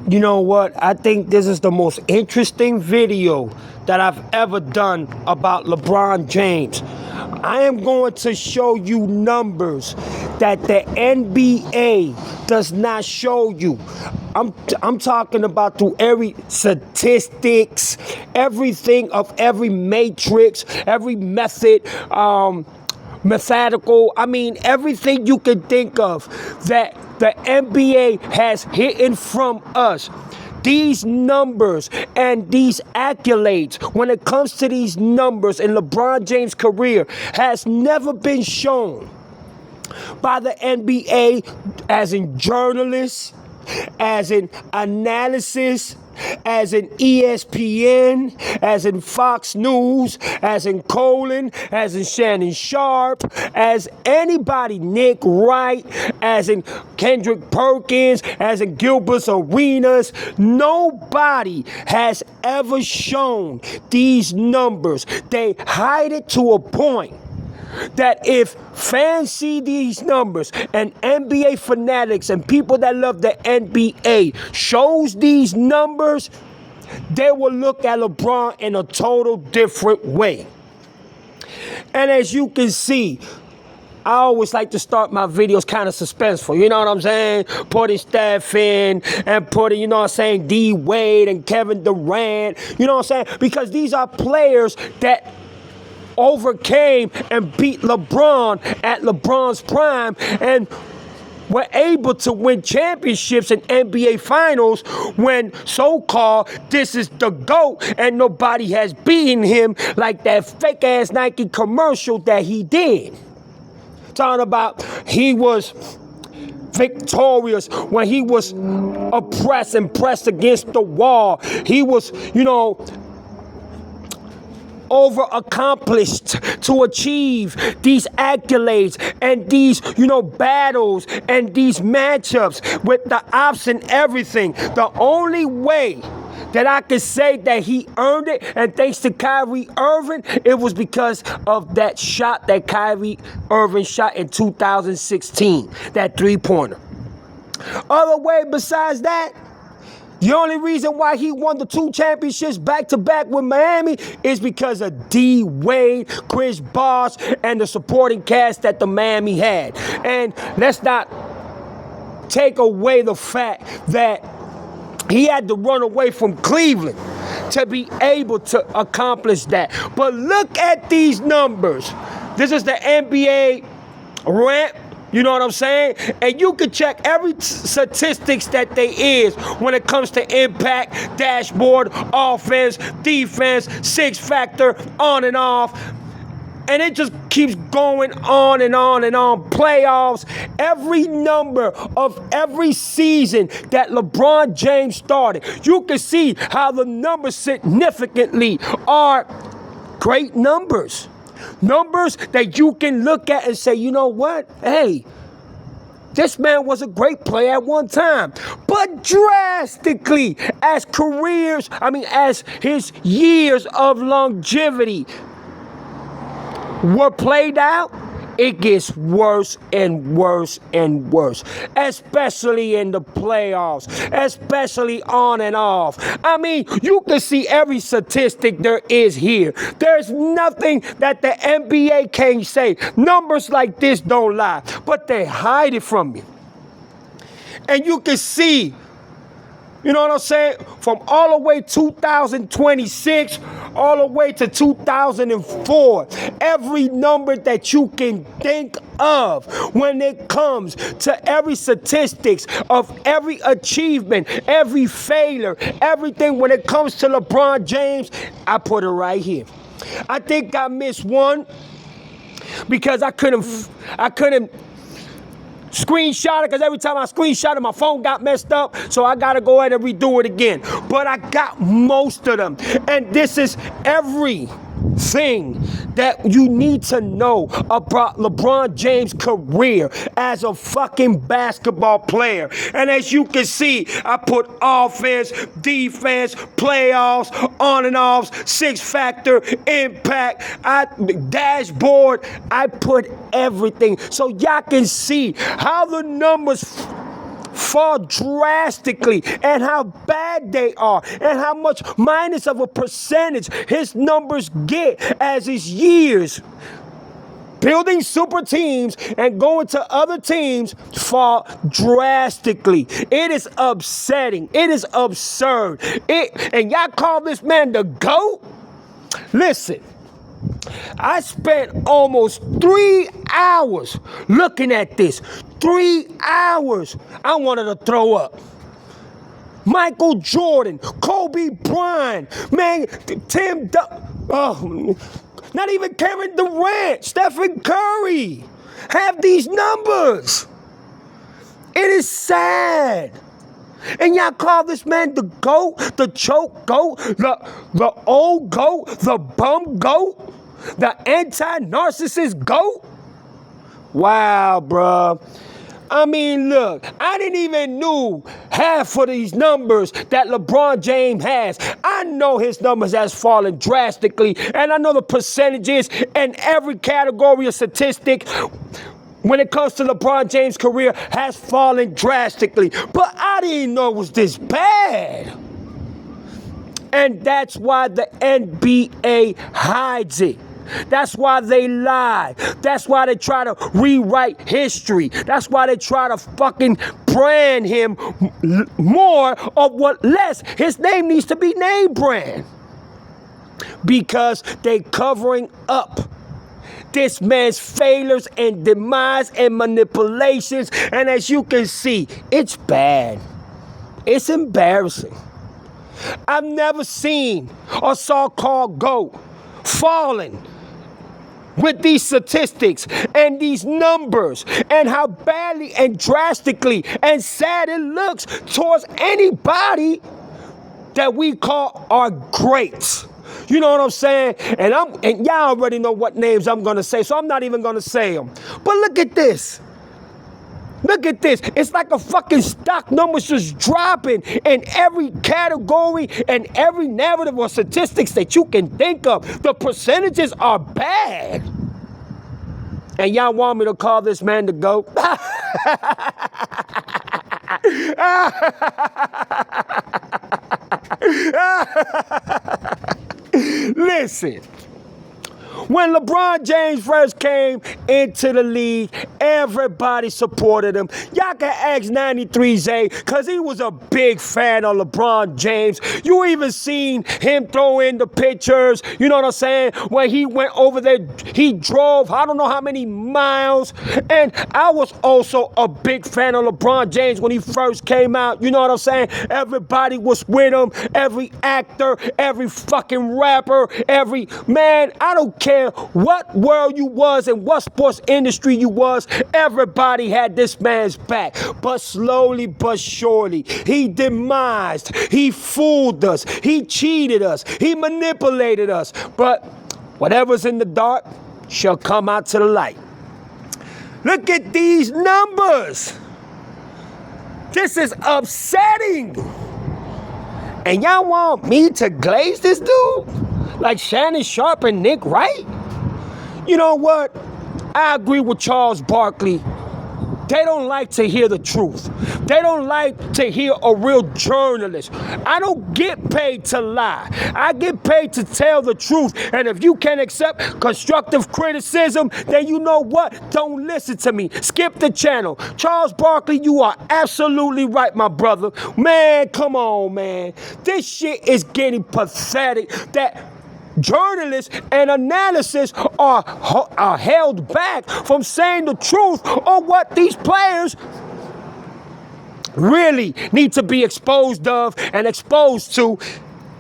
You know what? I think this is the most interesting video that I've ever done about LeBron James. I am going to show you numbers that the NBA does not show you. I'm talking about through every statistics, everything of every matrix, every method, methodical. I mean, everything you can think of that the NBA has hidden from us. These numbers and these accolades, when it comes to these numbers in LeBron James' career, has never been shown by the NBA as in journalists, as in analysis, as in ESPN, as in Fox News, as in Colin, as in Shannon Sharp, as anybody, Nick Wright, as in Kendrick Perkins, as in Gilbert Arenas. Nobody has ever shown these numbers. They hide it to a point that if fans see these numbers and NBA fanatics and people that love the NBA shows these numbers, they will look at LeBron in a total different way. And as you can see, I always like to start my videos kind of suspenseful, you know what I'm saying? Putting Steph in and putting, you know what I'm saying, D Wade and Kevin Durant, you know what I'm saying? Because these are players that overcame and beat LeBron at LeBron's prime and were able to win championships in NBA finals when so-called this is the GOAT and nobody has beaten him like that fake-ass Nike commercial that he did. Talking about he was victorious when he was oppressed and pressed against the wall. He was, you know, over accomplished to achieve these accolades and these, you know, battles and these matchups with the ops and everything. The only way that I could say that he earned it, and thanks to Kyrie Irving, it was because of that shot that Kyrie Irving shot in 2016, that three-pointer. Other way besides that, the only reason why he won the 2 championships back-to-back with Miami is because of D Wade, Chris Bosh, and the supporting cast that the Miami had. And let's not take away the fact that he had to run away from Cleveland to be able to accomplish that. But look at these numbers. This is the NBA rant. You know what I'm saying? And you can check every statistics that there is when it comes to impact, dashboard, offense, defense, six factor, on and off. And it just keeps going on and on and on. Playoffs, every number of every season that LeBron James started. You can see how the numbers significantly are great numbers. Numbers that you can look at and say, you know what? Hey, this man was a great player at one time. But drastically, as his years of longevity were played out, it gets worse and worse and worse, especially in the playoffs, especially on and off. I mean, you can see every statistic there is here. There's nothing that the NBA can't say. Numbers like this don't lie, but they hide it from you. And you can see, you know what I'm saying, from all the way 2026 all the way to 2004, every number that you can think of when it comes to every statistics of every achievement, every failure, everything when it comes to LeBron James, I put it right here. I think I missed one because I couldn't screenshot it, because every time I screenshot it, my phone got messed up, so I gotta go ahead and redo it again. But I got most of them, and this is everything that you need to know about LeBron James' career as a fucking basketball player. And as you can see, I put offense, defense, playoffs, on and off, six factor, impact, dashboard. I put everything so y'all can see how the numbers fall drastically, and how bad they are, and how much minus of a percentage his numbers get as his years building super teams and going to other teams fall drastically. It is upsetting. It is absurd. And y'all call this man the GOAT? Listen, I spent almost 3 hours looking at this. 3 hours. I wanted to throw up. Michael Jordan, Kobe Bryant, man, not even Kevin Durant, Stephen Curry have these numbers. It is sad. And y'all call this man the GOAT, the choke GOAT, the old GOAT, the bum GOAT, the anti-narcissist GOAT? Wow, bruh. I mean, look, I didn't even know half of these numbers that LeBron James has. I know his numbers has fallen drastically, and I know the percentages in every category of statistic when it comes to LeBron James' career has fallen drastically. But I didn't know it was this bad. And that's why the NBA hides it. That's why they lie. That's why they try to rewrite history. That's why they try to fucking brand him more of what less. His name needs to be name brand. Because they covering up this man's failures and demise and manipulations. And as you can see, it's bad. It's embarrassing. I've never seen a so-called GOAT falling with these statistics and these numbers and how badly and drastically and sad it looks towards anybody that we call our greats. You know what I'm saying? And y'all already know what names I'm gonna say, so I'm not even gonna say them. But look at this. Look at this. It's like a fucking stock numbers just dropping in every category and every narrative or statistics that you can think of. The percentages are bad. And y'all want me to call this man the GOAT? Listen. When LeBron James first came into the league, everybody supported him. Y'all can ask 93Z, because he was a big fan of LeBron James. You even seen him throw in the pictures, you know what I'm saying, when he went over there, he drove I don't know how many miles. And I was also a big fan of LeBron James when he first came out, you know what I'm saying. Everybody was with him, every actor, every fucking rapper, every man, I don't care what world you was and what sports industry you was, everybody had this man's back. But slowly but surely, he demised, he fooled us, he cheated us, he manipulated us. But whatever's in the dark shall come out to the light. Look at these numbers. This is upsetting. And y'all want me to glaze this dude? Like Shannon Sharpe and Nick Wright? You know what? I agree with Charles Barkley. They don't like to hear the truth. They don't like to hear a real journalist. I don't get paid to lie. I get paid to tell the truth. And if you can't accept constructive criticism, then you know what? Don't listen to me. Skip the channel. Charles Barkley, you are absolutely right, my brother. Man, come on, man. This shit is getting pathetic that journalists and analysts are held back from saying the truth on what these players really need to be exposed of and exposed to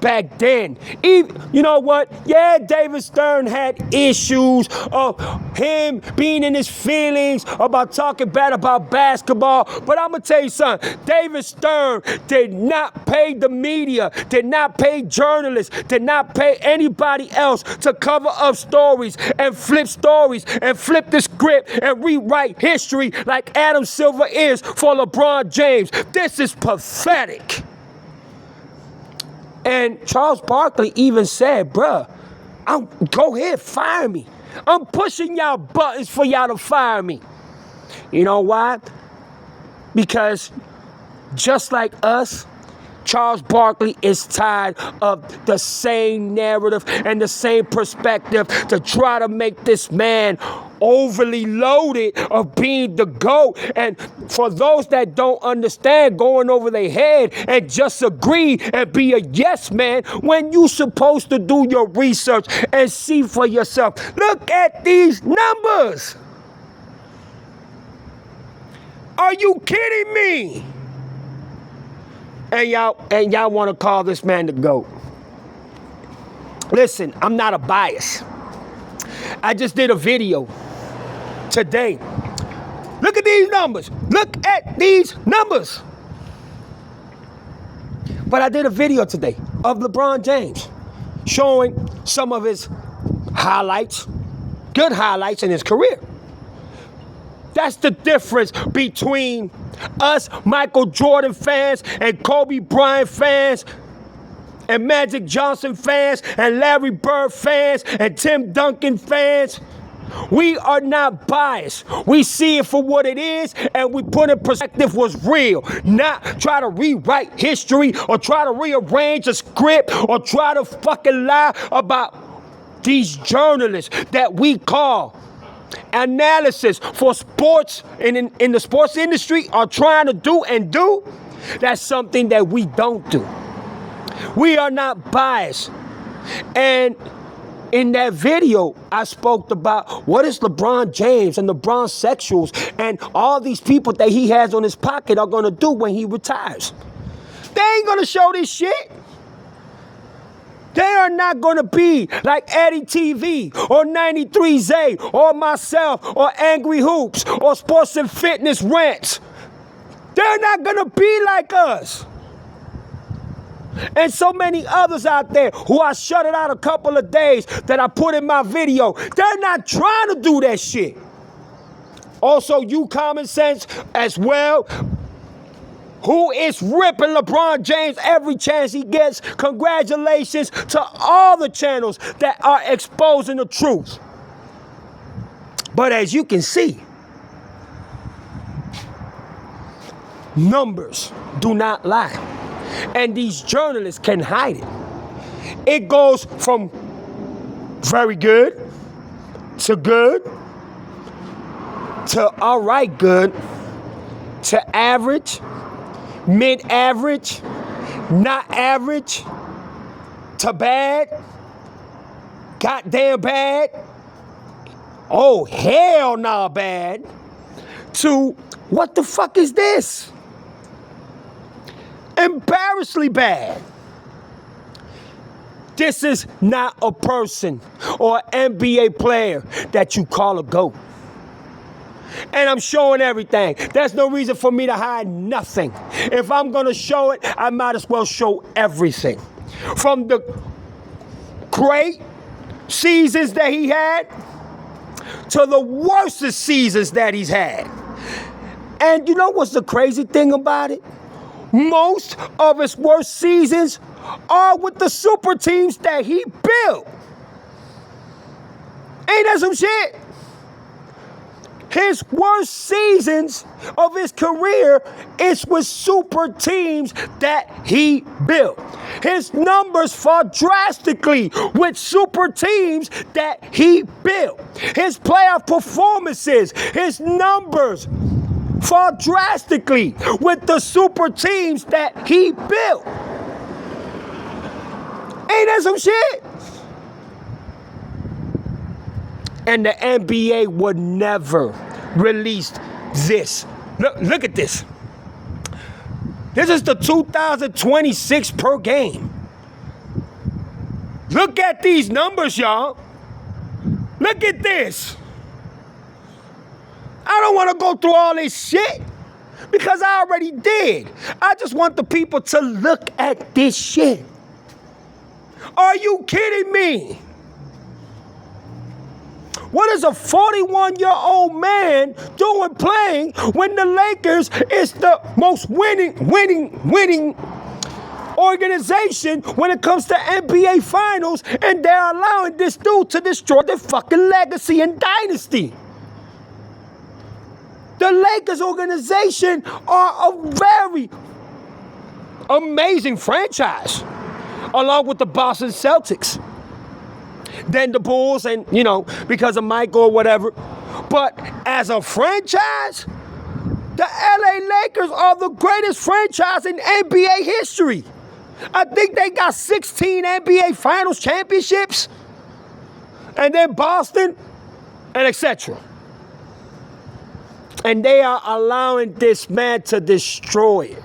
back then. Even, you know what? Yeah, David Stern had issues of him being in his feelings about talking bad about basketball. But I'm going to tell you something. David Stern did not pay the media, did not pay journalists, did not pay anybody else to cover up stories and flip the script and rewrite history like Adam Silver is for LeBron James. This is pathetic. And Charles Barkley even said, bruh, go ahead, fire me. I'm pushing y'all buttons for y'all to fire me. You know why? Because just like us, Charles Barkley is tired of the same narrative and the same perspective to try to make this man overly loaded of being the GOAT. And for those that don't understand, going over their head and just agree and be a yes man when you supposed to do your research and see for yourself. Look at these numbers. Are you kidding me? And y'all want to call this man the GOAT. Listen, I'm not a bias. I just did a video today. Look at these numbers. Look at these numbers. But I did a video today of LeBron James showing some of his highlights, good highlights in his career. That's the difference between us Michael Jordan fans and Kobe Bryant fans and Magic Johnson fans and Larry Bird fans and Tim Duncan fans. We are not biased. We see it for what it is and we put in perspective what's real. Not try to rewrite history or try to rearrange a script or try to fucking lie about these journalists that we call analysis for sports and in the sports industry are trying to do. That's something that we don't do. We are not biased. And in that video, I spoke about what is LeBron James and LeBron sexuals and all these people that he has on his pocket are going to do when he retires. They ain't going to show this shit. They are not going to be like Eddie TV or 93Z or myself or Angry Hoops or Sports and Fitness Rants. They're not going to be like us. And so many others out there who I shutted out a couple of days that I put in my video. They're not trying to do that shit. Also, you common sense as well, who is ripping LeBron James every chance he gets. Congratulations to all the channels that are exposing the truth. But as you can see, numbers do not lie. And these journalists can hide it. It goes from very good to all right good to average, mid-average, not average, to bad, goddamn bad, oh hell nah bad, to what the fuck is this? Embarrassingly bad. This is not a person or NBA player that you call a GOAT. And I'm showing everything. There's no reason for me to hide nothing. If I'm going to show it, I might as well show everything. From the great seasons that he had to the worst seasons that he's had. And you know what's the crazy thing about it? Most of his worst seasons are with the super teams that he built. Ain't that some shit? His worst seasons of his career is with super teams that he built. His numbers fall drastically with super teams that he built. His playoff performances, his numbers fall drastically with the super teams that he built. Ain't that some shit? And the NBA would never release this. Look at this. This is the 2026 per game. Look at these numbers, y'all. Look at this. I don't want to go through all this shit because I already did. I just want the people to look at this shit. Are you kidding me? What is a 41-year-old man doing playing when the Lakers is the most winning organization when it comes to NBA Finals, and they're allowing this dude to destroy their fucking legacy and dynasty? The Lakers organization are a very amazing franchise, along with the Boston Celtics. Then the Bulls, and, you know, because of Michael or whatever. But as a franchise, the LA Lakers are the greatest franchise in NBA history. I think they got 16 NBA Finals championships. And then Boston, and etc. And they are allowing this man to destroy it.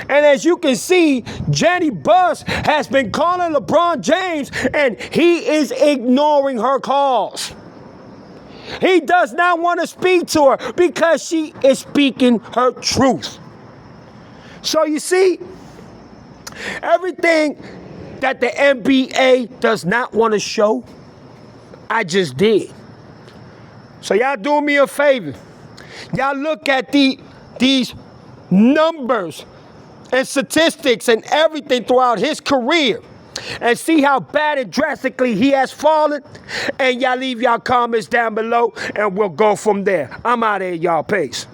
And as you can see, Jenny Buss has been calling LeBron James, and he is ignoring her calls. He does not want to speak to her because she is speaking her truth. So you see, everything that the NBA does not want to show, I just did. So y'all do me a favor. Y'all look at these numbers and statistics and everything throughout his career and see how bad and drastically he has fallen. And y'all leave y'all comments down below and we'll go from there. I'm out of here, y'all. Peace.